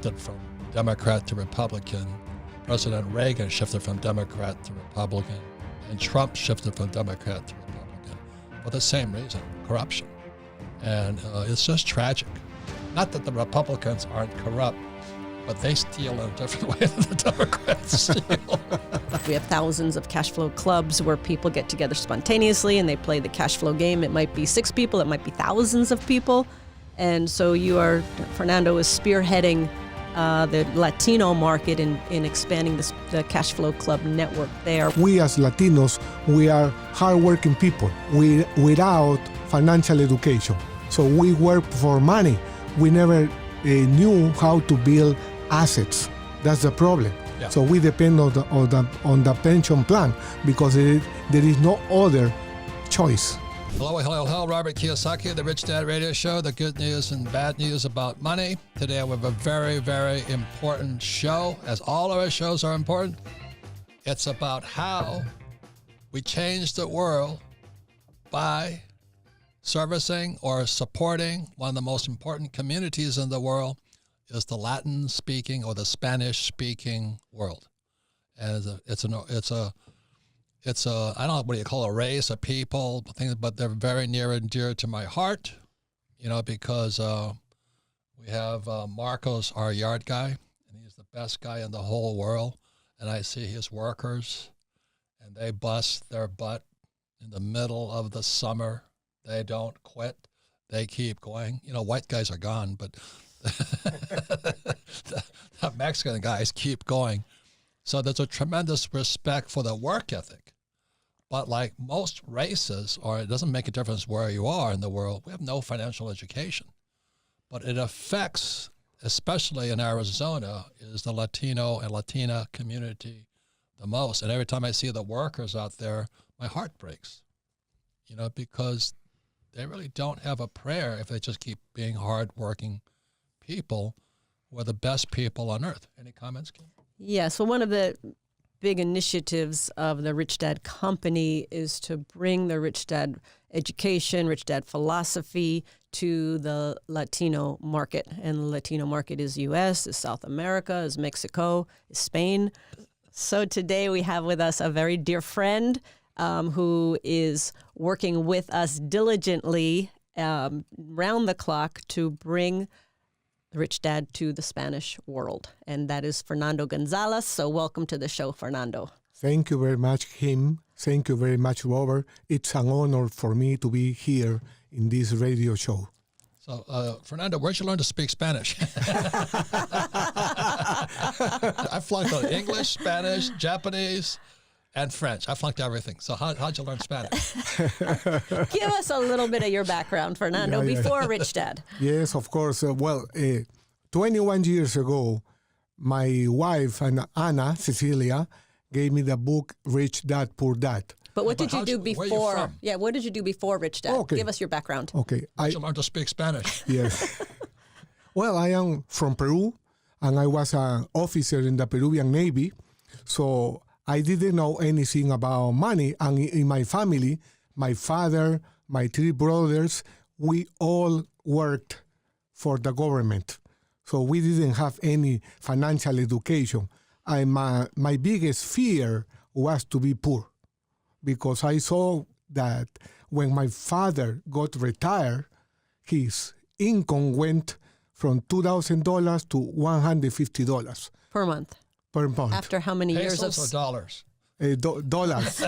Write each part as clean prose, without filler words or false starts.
shifted from Democrat to Republican. President Reagan shifted from Democrat to Republican. And Trump shifted from Democrat to Republican for the same reason, corruption. And it's just tragic. Not that the Republicans aren't corrupt, but they steal in a different way than the Democrats steal. We have thousands of cash flow clubs where people get together spontaneously and they play the cash flow game. It might be 6 people, it might be thousands of people. And so Fernando is spearheading the Latino market in expanding the cash flow club network there. We as Latinos, we are hardworking people without financial education. So we work for money. We never knew how to build assets. That's the problem. Yeah. So we depend on the pension plan because there is no other choice. Hello, Robert Kiyosaki, the Rich Dad Radio Show, the good news and bad news about money. Today we have a very, very important show, as all of our shows are important. It's about how we change the world by servicing or supporting one of the most important communities in the world is the Latin-speaking or the Spanish-speaking world. And it's a I don't know what you call a race of people, but they're very near and dear to my heart, because we have Marcos, our yard guy, and he's the best guy in the whole world. And I see his workers, and they bust their butt in the middle of the summer. They don't quit. They keep going. White guys are gone, but the Mexican guys keep going. So there's a tremendous respect for the work ethic. But like most races, or it doesn't make a difference where you are in the world, we have no financial education. But it affects, especially in Arizona, is the Latino and Latina community the most. And every time I see the workers out there, my heart breaks, because they really don't have a prayer if they just keep being hardworking people who are the best people on earth. Any comments, Kim? Yeah, so one of the big initiatives of the Rich Dad Company is to bring the Rich Dad education, Rich Dad philosophy to the Latino market. And the Latino market is U.S., is South America, is Mexico, is Spain. So today we have with us a very dear friend who is working with us diligently round the clock to bring Rich Dad to the Spanish world, and that is Fernando González. So welcome to the show, Fernando. Thank you very much, Kim. Thank you very much, Robert. It's an honor for me to be here in this radio show. So, Fernando, where'd you learn to speak Spanish? I flunked on English, Spanish, Japanese, and French. I flunked everything. So how'd you learn Spanish? Give us a little bit of your background, Fernando, before Rich Dad. Yes, of course. 21 years ago, my wife, Ana Cecilia, gave me the book Rich Dad, Poor Dad. But what did you do before? Where are you from? Yeah, what did you do before Rich Dad? Okay. Give us your background. Okay. How'd you learn to speak Spanish? Yes. Well, I am from Peru, and I was an officer in the Peruvian Navy. So I didn't know anything about money. And in my family, my father, my 3 brothers, we all worked for the government. So we didn't have any financial education. My biggest fear was to be poor, because I saw that when my father got retired, his income went from $2,000 to $150 Per month. per month. After how many years of Pesos or dollars? Dollars.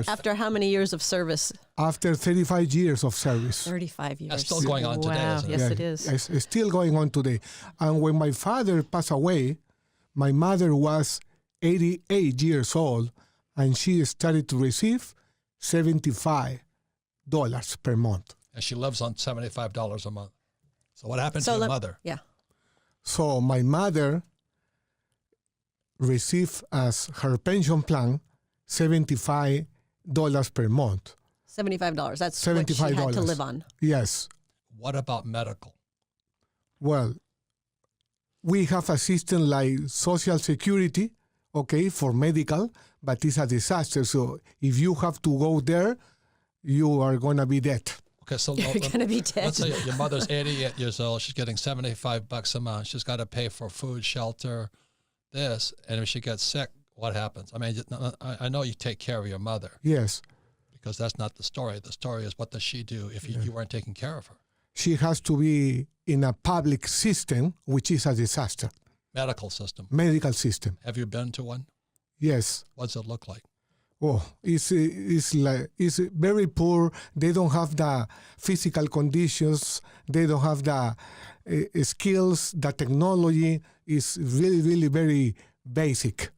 After how many years of service? After 35 years of service. 35 years. That's still going on today, Wow. isn't it? Yes, Yeah, it is. It's still going on today. And when my father passed away, my mother was 88 years old, and she started to receive $75 per month. And she lives on $75 a month. So what happened to your mother? Yeah. So my mother received as her pension plan $75 per month. $75. That's what she had to live on. Yes. What about medical? Well, we have a system like Social Security, okay, for medical, but it's a disaster. So if you have to go there, you are going to be dead. Okay, so You're going to be dead. let's say your mother's 88 years old. She's getting $75 a month. She's got to pay for food, shelter, this. And if she gets sick, what happens? I mean, I know you take care of your mother. Yes. Because that's not the story. The story is, what does she do if you weren't taking care of her? She has to be in a public system, which is a disaster. Medical system. Medical system. Have you been to one? Yes. What's it look like? Oh, it's very poor. They don't have the physical conditions. They don't have the skills. The technology is really, really very basic.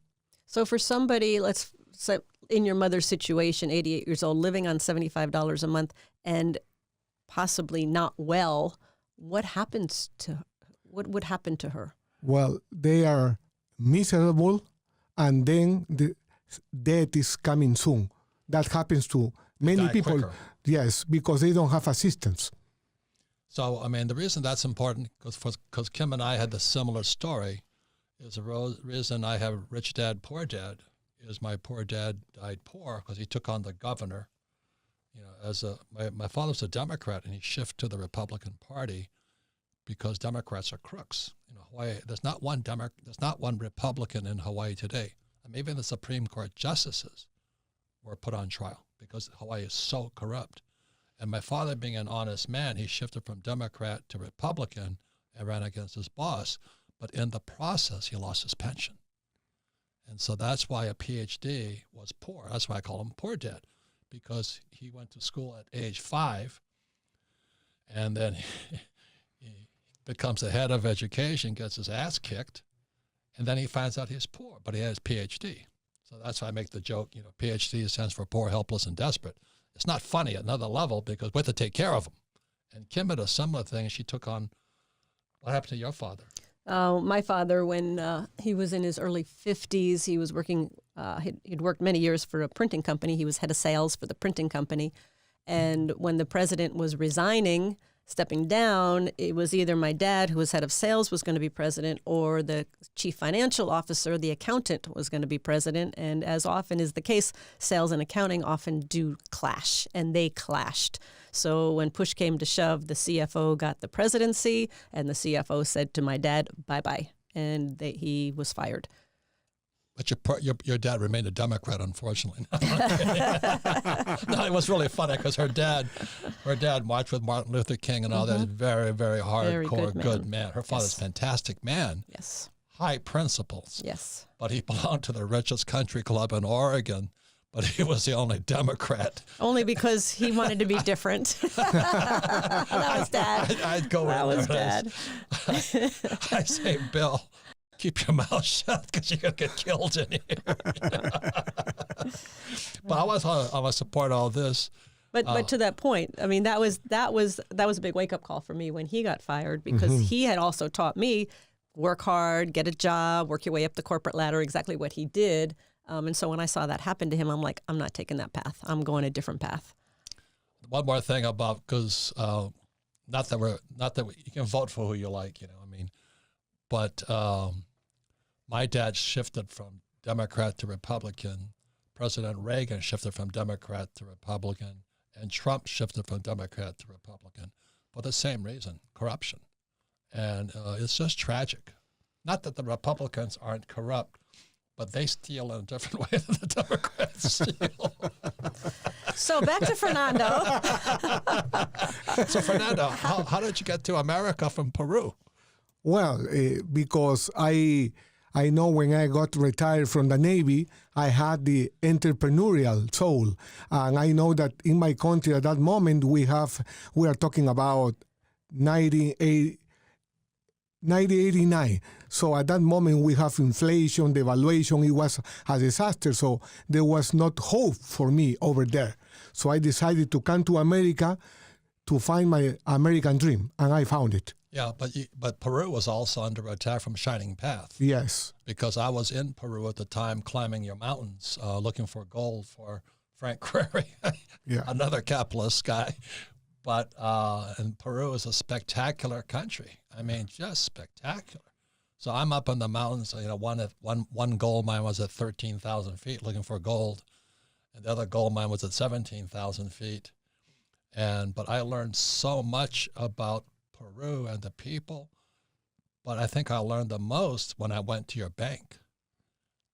So for somebody, let's say in your mother's situation, 88 years old, living on $75 a month and possibly not well, what would happen to her? Well, they are miserable, and then the death is coming soon. That happens to many people. Quicker. Yes, because they don't have assistance. So, I mean, the reason that's important, because Kim and I had the similar story, is the reason I have rich dad, poor dad, is my poor dad died poor because he took on the governor. You know, my father's a Democrat, and he shifted to the Republican Party because Democrats are crooks. You know, Hawaii, there's not one Republican in Hawaii today. I mean, even the Supreme Court justices were put on trial because Hawaii is so corrupt. And my father, being an honest man, he shifted from Democrat to Republican and ran against his boss. But in the process, he lost his pension. And so that's why a PhD was poor. That's why I call him poor dad, because he went to school at age 5, and then he becomes the head of education, gets his ass kicked, and then he finds out he's poor, but he has PhD. So that's why I make the joke, you know, PhD stands for poor, helpless, and desperate. It's not funny at another level because we have to take care of him. And Kim had a similar thing. She took on, what happened to your father? My father, when he was in his early 50s, he was working, he'd worked many years for a printing company. He was head of sales for the printing company. And when the president was resigning, stepping down, it was either my dad, who was head of sales, was going to be president, or the chief financial officer, the accountant, was going to be president. And as often is the case, sales and accounting often do clash, and they clashed. So when push came to shove, the CFO got the presidency, and the CFO said to my dad, bye-bye, and he was fired. But your dad remained a Democrat, unfortunately. No, it was really funny because her dad marched with Martin Luther King and all that. Very, very hardcore, good man. Her father's a fantastic man. Yes. High principles. Yes. But he belonged to the richest country club in Oregon. But he was the only Democrat. Only because he wanted to be different. That was Dad. I'd go that in was there. Dad. I say, Bill, keep your mouth shut because you're going to get killed in here. But I was support all this. But to that point, I mean, that was a big wake up call for me when he got fired, because he had also taught me, work hard, get a job, work your way up the corporate ladder, exactly what he did. And so when I saw that happen to him, I'm like, I'm not taking that path. I'm going a different path. One more thing about, because not that you can vote for who you like, you know, I mean, but my dad shifted from Democrat to Republican. President Reagan shifted from Democrat to Republican, and Trump shifted from Democrat to Republican for the same reason, corruption. And it's just tragic. Not that the Republicans aren't corrupt, but they steal in a different way than the Democrats steal. So back to Fernando. So Fernando, how did you get to America from Peru? Well, because I know when I got retired from the Navy, I had the entrepreneurial soul. And I know that in my country at that moment, we are talking about 1989. So at that moment, we have inflation, devaluation. It was a disaster. So there was not hope for me over there. So I decided to come to America to find my American dream, and I found it. Yeah, but Peru was also under attack from Shining Path. Yes. Because I was in Peru at the time, climbing your mountains, looking for gold for Frank Query, Yeah. another capitalist guy. But and Peru is a spectacular country. I mean, just spectacular. So I'm up in the mountains. You know, one gold mine was at 13,000 feet looking for gold, and the other gold mine was at 17,000 feet. But I learned so much about Peru and the people. But I think I learned the most when I went to your bank,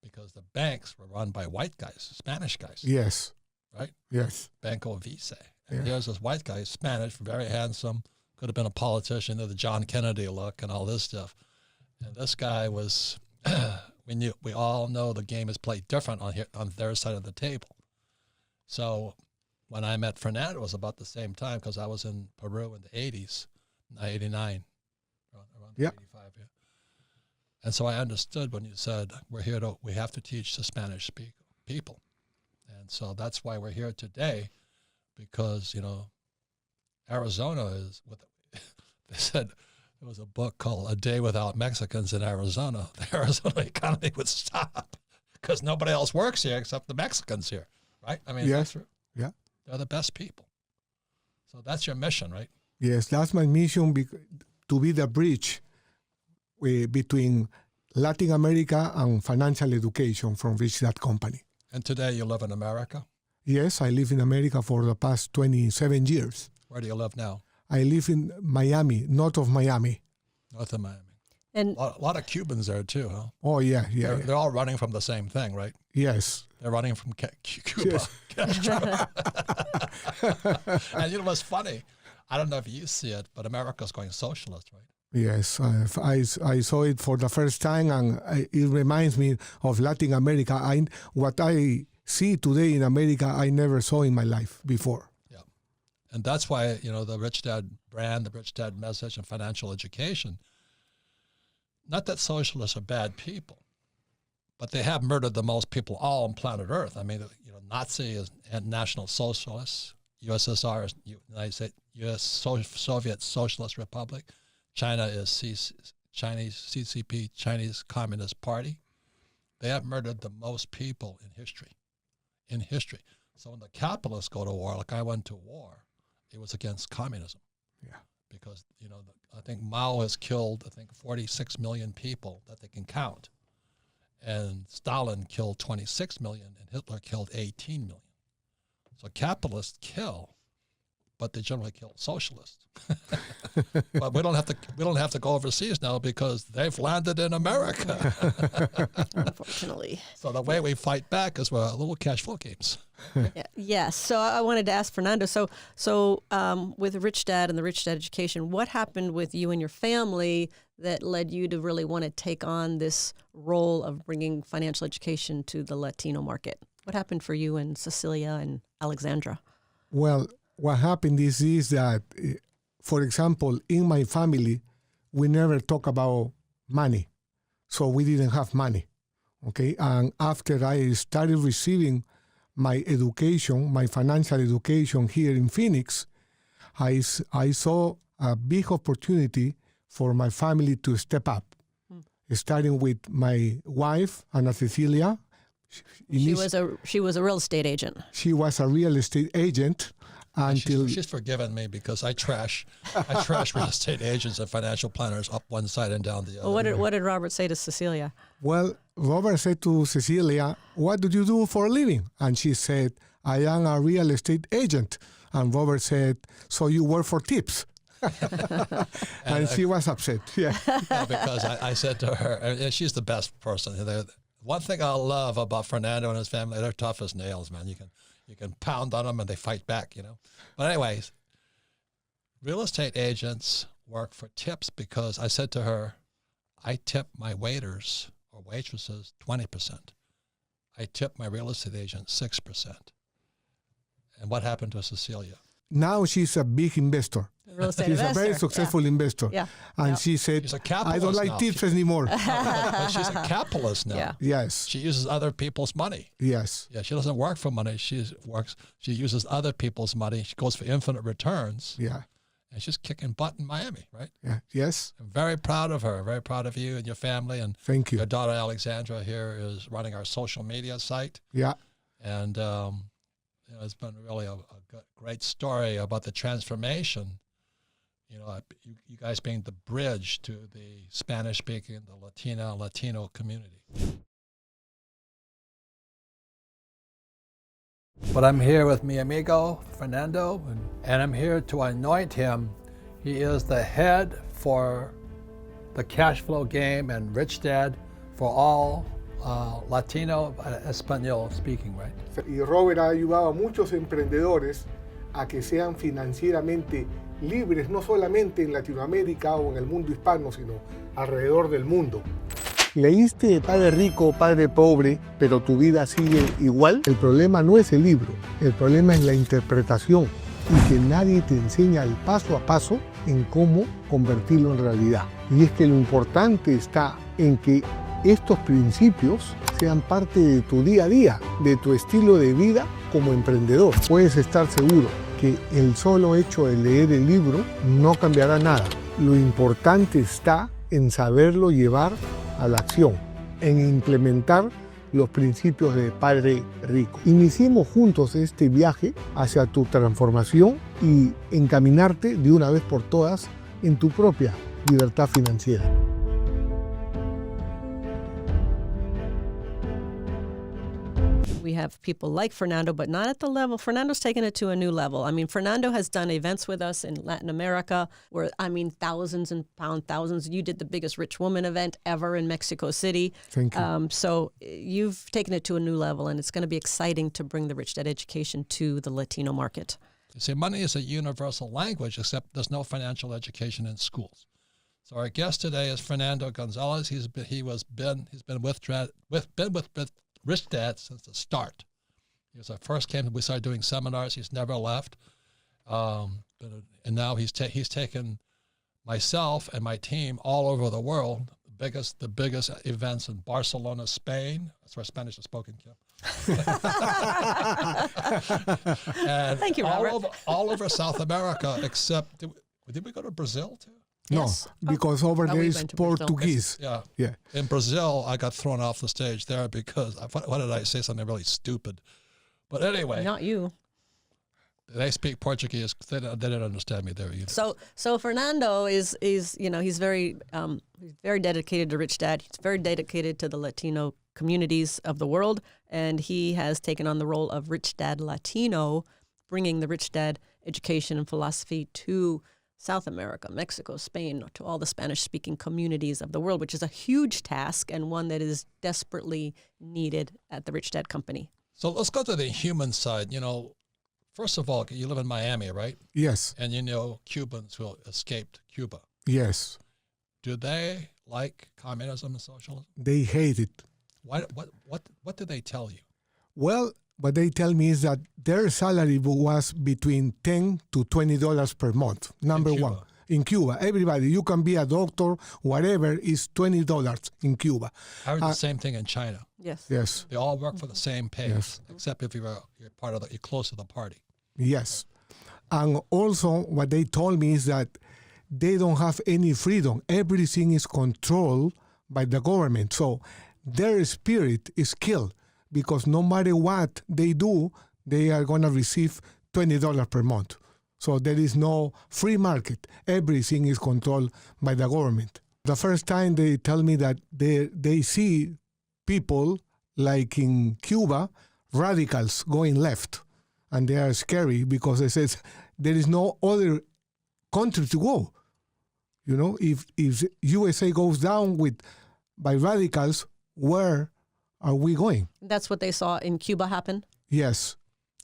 because the banks were run by white guys, Spanish guys. Yes. Right? Yes. Banco Vice. And here's this white guy, Spanish, very handsome, could have been a politician, the John Kennedy look and all this stuff. And this guy was, we all know the game is played different on their side of the table. So when I met Fernando, it was about the same time, because I was in Peru in the 80s, 89, around 85, yeah. And so I understood when you said, we have to teach the Spanish people. And so that's why we're here today, because, Arizona is, they said there was a book called A Day Without Mexicans in Arizona. The Arizona economy would stop because nobody else works here except the Mexicans here, right? I mean, yes. Yeah. They're the best people. So that's your mission, right? Yes, that's my mission, to be the bridge between Latin America and financial education from Rich Dad Company. And today you live in America? Yes, I live in America for the past 27 years. Where do you live now? I live in Miami, north of Miami. North of Miami. And a lot of Cubans there too, huh? Oh, yeah. They're all running from the same thing, right? Yes. They're running from Cuba. Yes. And what's funny? I don't know if you see it, but America's going socialist, right? Yes, I saw it for the first time, and it reminds me of Latin America. What I see today in America, I never saw in my life before. Yeah, and that's why, the Rich Dad brand, the Rich Dad message, and financial education, not that socialists are bad people, but they have murdered the most people all on planet Earth. I mean, Nazi is National Socialists, USSR is United States, Soviet Socialist Republic, China is Chinese CCP, Chinese Communist Party. They have murdered the most people in history. So when the capitalists go to war, like I went to war, it was against communism. Yeah. Because, I think Mao has killed, 46 million people that they can count. And Stalin killed 26 million, and Hitler killed 18 million. So capitalists kill, but they generally kill socialists. But we don't have to go overseas now because they've landed in America. unfortunately. So the way we fight back is we're little cash flow games. Yes. So I wanted to ask Fernando. So with Rich Dad and the Rich Dad education, what happened with you and your family that led you to really want to take on this role of bringing financial education to the Latino market? What happened for you and Cecilia and Alexandra? Well, what happened is that, for example, in my family, we never talk about money. So we didn't have money, okay? And after I started receiving my education, my financial education here in Phoenix, I saw a big opportunity for my family to step up, starting with my wife, Ana Cecilia. She was a real estate agent. She was a real estate agent. Until she's forgiven me because I trash real estate agents and financial planners up one side and down the other. Well, what did Robert say to Cecilia? Well, Robert said to Cecilia, "What do you do for a living?" And she said, "I am a real estate agent." And Robert said, "So you work for tips?" and she was upset. Yeah, because I said to her, and she's the best person. One thing I love about Fernando and his family, they're tough as nails, man. You can pound on them and they fight back, But anyways, real estate agents work for tips because I said to her, I tip my waiters or waitresses 20%. I tip my real estate agent 6%. And what happened to Cecilia? Now she's a big investor. Real estate she's investor. A very successful investor. Yeah. And she said, I don't like tips anymore. But she's a capitalist now. Yeah. Yes. She uses other people's money. Yes. Yeah, she doesn't work for money. She uses other people's money. She goes for infinite returns. Yeah. And she's kicking butt in Miami, right? Yeah. Yes. I'm very proud of her. Very proud of you and your family. And thank you. Your daughter Alexandra here is running our social media site. Yeah. And it's been really a great story about the transformation. You guys being the bridge to the Spanish-speaking, the Latino community. But I'm here with mi amigo, Fernando, and I'm here to anoint him. He is the head for the cash flow game and Rich Dad for all Latino, Espanol speaking, right? Y Robert ha ayudado a muchos emprendedores a que sean financieramente libres, no solamente en Latinoamérica o en el mundo hispano, sino alrededor del mundo. ¿Leíste Padre Rico, Padre Pobre, pero tu vida sigue igual? El problema no es el libro, el problema es la interpretación y que nadie te enseña el paso a paso en cómo convertirlo en realidad. Y es que lo importante está en que estos principios sean parte de tu día a día, de tu estilo de vida como emprendedor. Puedes estar seguro que el solo hecho de leer el libro no cambiará nada. Lo importante está en saberlo llevar a la acción, en implementar los principios de Padre Rico. Iniciemos juntos este viaje hacia tu transformación y encaminarte de una vez por todas en tu propia libertad financiera. We have people like Fernando, but not at the level. Fernando's taken it to a new level. I mean, Fernando has done events with us in Latin America where, I mean, thousands and thousands. You did the biggest rich woman event ever in Mexico City. Thank you. So you've taken it to a new level, and it's going to be exciting to bring the Rich Dad education to the Latino market. You see, money is a universal language, except there's no financial education in schools. So our guest today is Fernando González. He's been with Rich Dad since the start. He was our first came. We started doing seminars. He's never left, and now he's taken myself and my team all over the world. The biggest events in Barcelona, Spain. That's where Spanish is spoken, Kim. And Thank you, Robert. all over South America, except did we go to Brazil too? Yes. No, because over there we is went to Brazil. Portuguese. Yeah. In Brazil, I got thrown off the stage there because, what did I say? Something really stupid. But anyway. Not you. They speak Portuguese. They didn't understand me there either. So Fernando is he's very dedicated to Rich Dad. He's very dedicated to the Latino communities of the world, and he has taken on the role of Rich Dad Latino, bringing the Rich Dad education and philosophy to South America, Mexico, Spain, to all the Spanish-speaking communities of the world, which is a huge task and one that is desperately needed at the Rich Dad Company. So let's go to the human side. First of all, you live in Miami, right? Yes. And you know Cubans who escaped Cuba. Yes. Do they like communism and socialism? They hate it. What did they tell you? Well, what they tell me is that their salary was between $10 to $20 per month. Number one. In Cuba, everybody, you can be a doctor, whatever, is $20 in Cuba. I heard the same thing in China. Yes. Yes. They all work for the same pay, Yes. except if you're close to the party. Yes. And also what they told me is that they don't have any freedom. Everything is controlled by the government. So their spirit is killed because no matter what they do, they are going to receive $20 per month. So there is no free market. Everything is controlled by the government. The first time they tell me that they see people like in Cuba, radicals going left. And they are scary because they says there is no other country to go. If USA goes down by radicals, where are we going? That's what they saw in Cuba happen? Yes.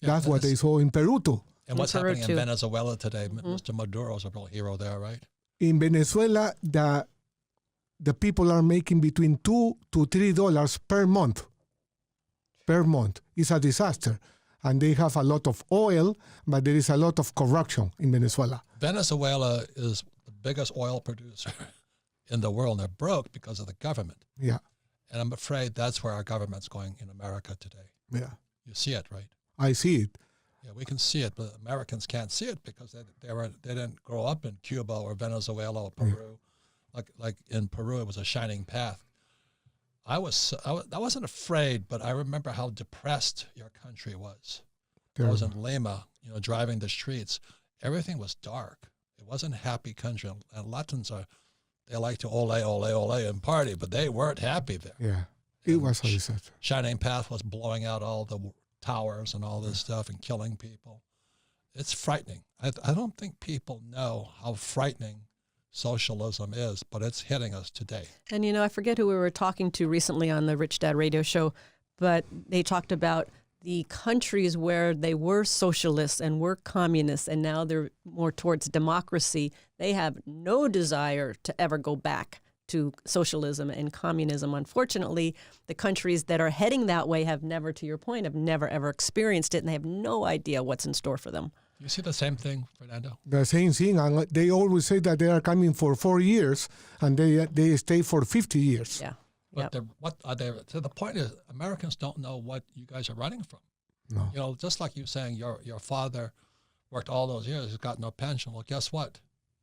Yeah, that's what they saw in Peru too. And what's Peru happening too. in Venezuela today? Mr. Maduro is a real hero there, right? In Venezuela, the people are making between $2 to $3 per month. Per month. It's a disaster. And they have a lot of oil, but there is a lot of corruption in Venezuela. Venezuela is the biggest oil producer in the world. They're broke because of the government. Yeah. And I'm afraid that's where our government's going in America today. Yeah. You see it, right? I see it. Yeah, we can see it, but Americans can't see it because they didn't grow up in Cuba or Venezuela or Peru. Like in Peru, it was a shining path. I wasn't afraid, but I remember how depressed your country was. I was in Lima, driving the streets. Everything was dark. It wasn't a happy country. And Latins they like to ole, ole, ole and party, but they weren't happy there. Yeah. It was a disaster. Shining Path was blowing out all the towers and all this stuff and killing people. It's frightening. I don't think people know how frightening socialism is, but it's hitting us today. And, I forget who we were talking to recently on the Rich Dad radio show, but they talked about the countries where they were socialists and were communists, and now they're more towards democracy. They have no desire to ever go back to socialism and communism. Unfortunately, the countries that are heading that way have never, to your point, have never ever experienced it, and they have no idea what's in store for them. You see the same thing, Fernando? The same thing, and they always say that they are coming for 4 years, and they stay for 50 years. Yeah. But what are they? So the point is, Americans don't know what you guys are running from. No. Just like you saying your father worked all those years, he's got no pension. Well, guess what?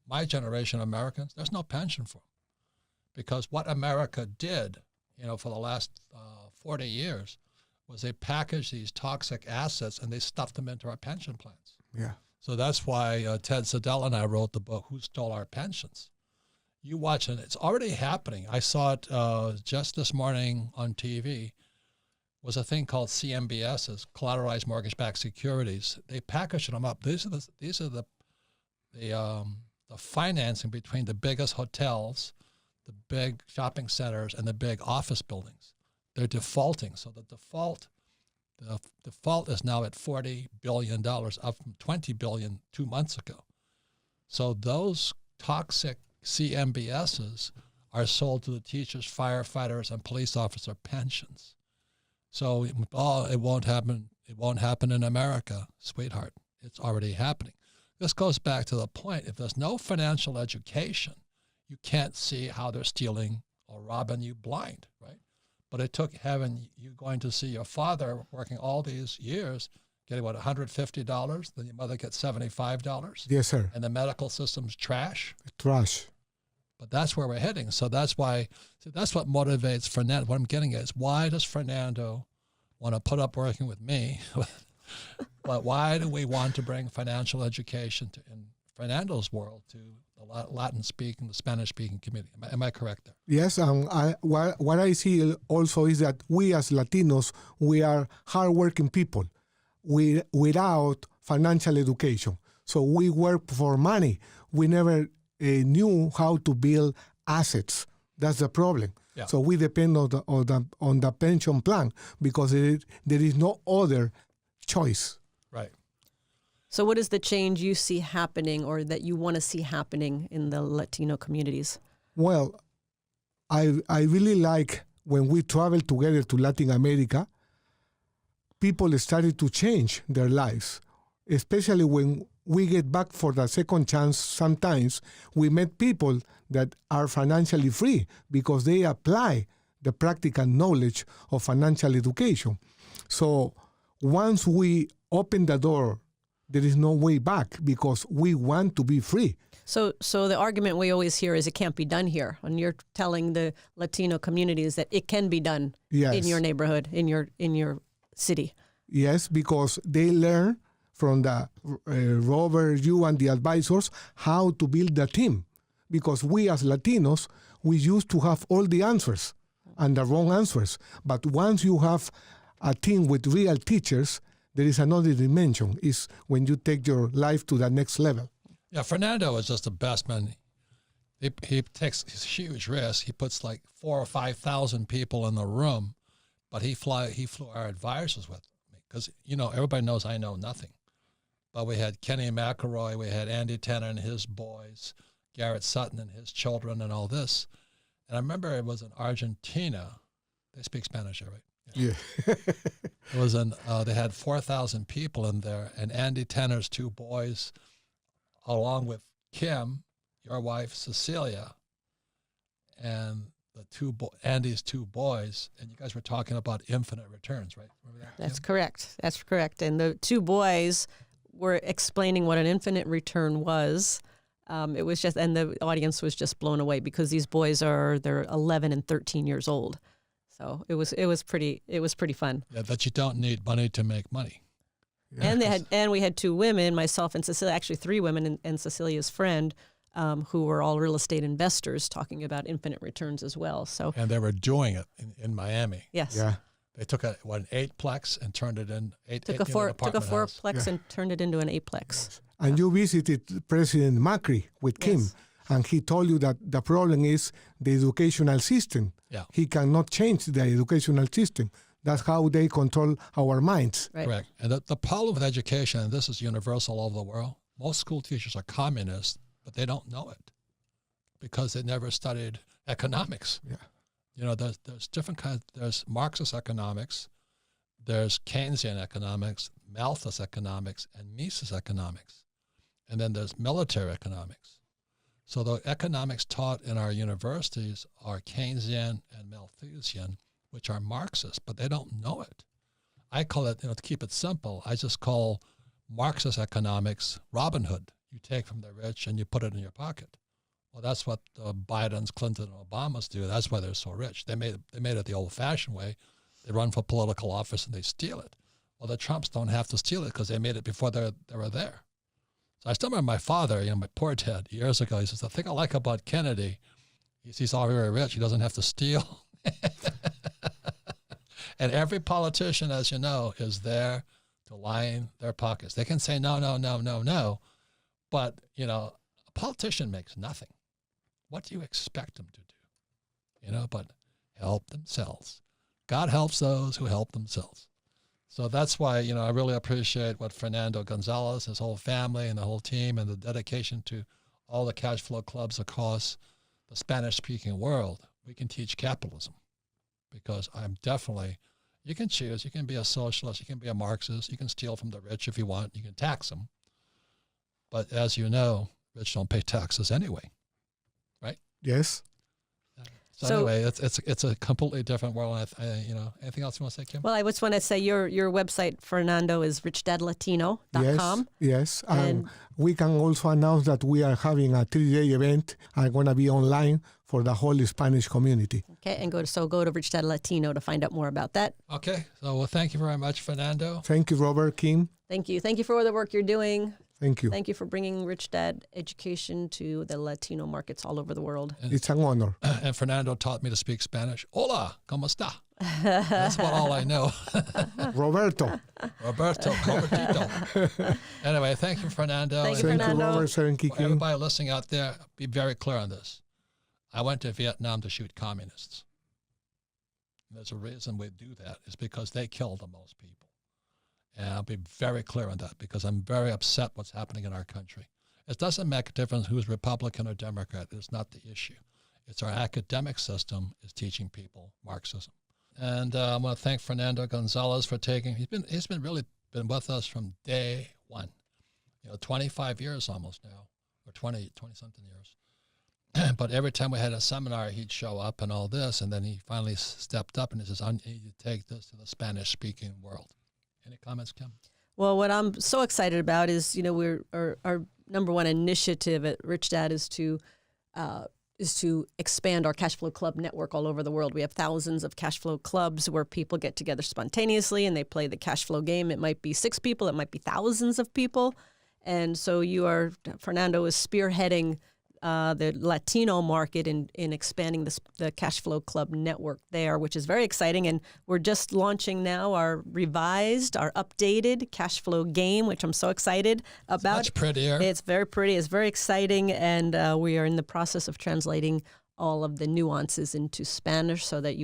My generation of Americans, there's no pension for them. Because what America did, for the last 40 years, was they packaged these toxic assets and they stuffed them into our pension plans. Yeah. So that's why Ted Siddell and I wrote the book, Who Stole Our Pensions? You watch it, it's already happening. I saw it just this morning on TV. Was a thing called CMBSs, collateralized mortgage-backed securities. They packaged them up. These are the financing between the biggest hotels, the big shopping centers, and the big office buildings. They're defaulting. So the default is now at $40 billion, up from $20 billion 2 months ago. So those toxic CMBSs are sold to the teachers, firefighters, and police officer pensions. So, it won't happen. It won't happen in America, sweetheart. It's already happening. This goes back to the point. If there's no financial education, you can't see how they're stealing or robbing you blind, right? But it took having you going to see your father working all these years, getting $150, then your mother gets $75. Yes, sir. And the medical system's trash. Trash. But that's where we're heading. So that's why, that's what motivates Fernando. What I'm getting at is, why does Fernando want to put up working with me? But why do we want to bring financial education in Fernando's world to the Latin-speaking, the Spanish-speaking community? Am I correct there? Yes, what I see also is that we as Latinos, we are hardworking people without financial education. So we work for money. We never knew how to build assets. That's the problem. Yeah. So we depend on the pension plan because there is no other choice. Right. So what is the change you see happening or that you want to see happening in the Latino communities? Well, I really like when we travel together to Latin America, people started to change their lives, especially when we get back for the second chance. Sometimes we met people that are financially free because they apply the practical knowledge of financial education. So once we open the door, there is no way back because we want to be free. So the argument we always hear is it can't be done here. And you're telling the Latino communities that it can be done in your neighborhood, in your city. Yes, because they learn from the Robert, you and the advisors, how to build a team. Because we as Latinos, we used to have all the answers and the wrong answers. But once you have a team with real teachers, there is another dimension, is when you take your life to the next level. Yeah, Fernando is just the best, man. He takes huge risks. He puts like 4,000 or 5,000 people in the room, but he flew our advisors with me because, everybody knows I know nothing. But we had Kenny McElroy, we had Andy Tanner and his boys, Garrett Sutton and his children and all this. And I remember it was in Argentina. They speak Spanish here, right? Yeah. It was they had 4,000 people in there, and Andy Tanner's two boys, along with Kim, your wife, Cecilia, and Andy's two boys, and you guys were talking about infinite returns, right? Remember that? That's correct. That's correct. And the two boys were explaining what an infinite return was. It was just, and the audience was just blown away because these boys they're 11 and 13 years old. So it was pretty fun. Yeah, that you don't need money to make money. Yeah. And we had two women, myself and Cecilia, actually three women and Cecilia's friend, who were all real estate investors talking about infinite returns as well. So and they were doing it in Miami. Yes. Yeah. They took an eightplex and turned it in Took a fourplex and turned it into an eightplex. And you visited President Macri with Kim, and he told you that the problem is the educational system. Yeah. He cannot change the educational system. That's how they control our minds. Right. Correct. And the problem with education, and this is universal all over the world, most school teachers are communists, but they don't know it because they never studied economics. Yeah. You know, there's different kinds. There's Marxist economics, there's Keynesian economics, Malthus economics, and Mises economics. And then there's military economics. So the economics taught in our universities are Keynesian and Malthusian, which are Marxist, but they don't know it. I call it, to keep it simple, I just call Marxist economics Robin Hood. You take from the rich and you put it in your pocket. Well, that's what Bidens, Clinton, and Obamas do. That's why they're so rich. They made it the old-fashioned way. They run for political office and they steal it. Well, the Trumps don't have to steal it because they made it before they were there. So I still remember my father, my poor dad, years ago. He says, the thing I like about Kennedy is he's all very rich. He doesn't have to steal. And every politician, as you know, is there to line their pockets. They can say no, no, no, no, no. But, a politician makes nothing. What do you expect them to do? But help themselves. God helps those who help themselves. So that's why, I really appreciate what Fernando González, his whole family and the whole team and the dedication to all the cash flow clubs across the Spanish-speaking world. We can teach capitalism because you can choose. You can be a socialist. You can be a Marxist. You can steal from the rich if you want. You can tax them. But as you know, rich don't pay taxes anyway, right? Yes. So anyway, it's a completely different world. Anything else you want to say, Kim? Well, I just want to say your website, Fernando, is richdadlatino.com. Yes. And we can also announce that we are having a 3-day event. I'm going to be online for the whole Spanish community. Okay, and go to Rich Dad Latino to find out more about that. Okay, so thank you very much, Fernando. Thank you, Robert, Kim. Thank you. Thank you for all the work you're doing. Thank you. Thank you for bringing Rich Dad education to the Latino markets all over the world. It's an honor. And Fernando taught me to speak Spanish. Hola, ¿cómo está? That's about all I know. Roberto, Robertito. Anyway, thank you, Fernando. Thank you, Thank Fernando. you, Robert. Thank you, For Kim. everybody listening out there, be very clear on this. I went to Vietnam to shoot communists. There's a reason we do that. It's because they kill the most people. And I'll be very clear on that because I'm very upset what's happening in our country. It doesn't make a difference who's Republican or Democrat. It's not the issue. It's our academic system is teaching people Marxism. And I want to thank Fernando González for he's been really with us from day one. 25 years almost now, or 20 something years. But every time we had a seminar, he'd show up and all this, and then he finally stepped up and he says, I need to take this to the Spanish-speaking world. Any comments, Kim? Well, what I'm so excited about is, our number one initiative at Rich Dad is to expand our cash flow club network all over the world. We have thousands of cash flow clubs where people get together spontaneously and they play the cash flow game. It might be 6 people, it might be thousands of people. And so Fernando is spearheading the Latino market in expanding the cash flow club network there, which is very exciting. And we're just launching now our updated cash flow game, which I'm so excited about. It's much prettier. It's very pretty. It's very exciting. And we are in the process of translating all of the nuances into Spanish so that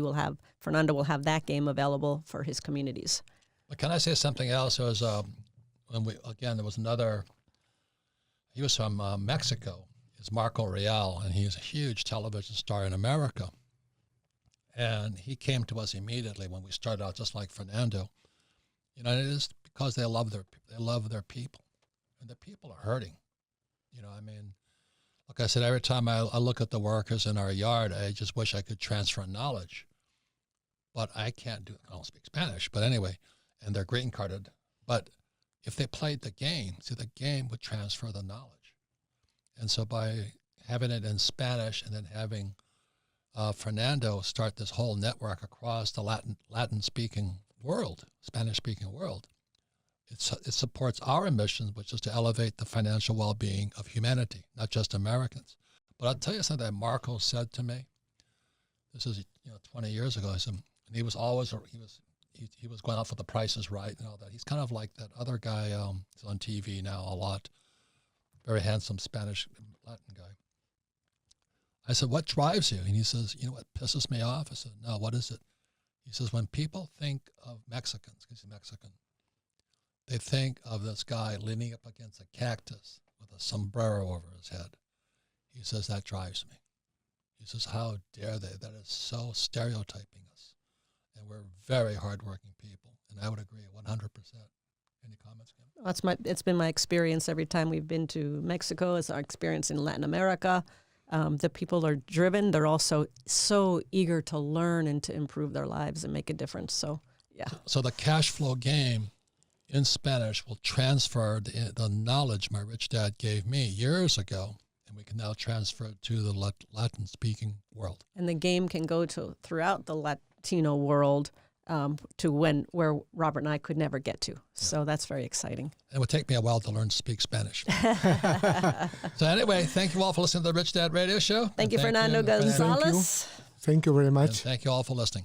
Fernando will have that game available for his communities. But can I say something else? There was, there was another, he was from Mexico. It's Marco Real, and he's a huge television star in America. And he came to us immediately when we started out, just like Fernando. And it is because they love their people, and the people are hurting. Like I said, every time I look at the workers in our yard, I just wish I could transfer knowledge, but I can't do it. I don't speak Spanish, but anyway, and they're green carded. But if they played the game would transfer the knowledge. And so by having it in Spanish and then having Fernando start this whole network across the Latin-speaking world, Spanish-speaking world, it supports our mission, which is to elevate the financial well-being of humanity, not just Americans. But I'll tell you something that Marco said to me. This is 20 years ago. And he was he was going out for The Price is Right and all that. He's kind of like that other guy who's on TV now a lot. Very handsome Spanish Latin guy. I said, what drives you? And he says, you know what pisses me off? I said, no, what is it? He says, when people think of Mexicans, because he's Mexican, they think of this guy leaning up against a cactus with a sombrero over his head. He says, that drives me. He says, how dare they? That is so stereotyping us. And we're very hardworking people. And I would agree 100%. Any comments, Kim? It's been my experience every time we've been to Mexico. It's our experience in Latin America. The people are driven. They're also so eager to learn and to improve their lives and make a difference. So, yeah. So the cash flow game in Spanish will transfer the knowledge my rich dad gave me years ago, and we can now transfer it to the Latin-speaking world. And the game can go to throughout the Latino world to where Robert and I could never get to. So that's very exciting. It would take me a while to learn to speak Spanish. So anyway, thank you all for listening to the Rich Dad Radio Show. Thank you, Fernando González. Thank you very much. And thank you all for listening.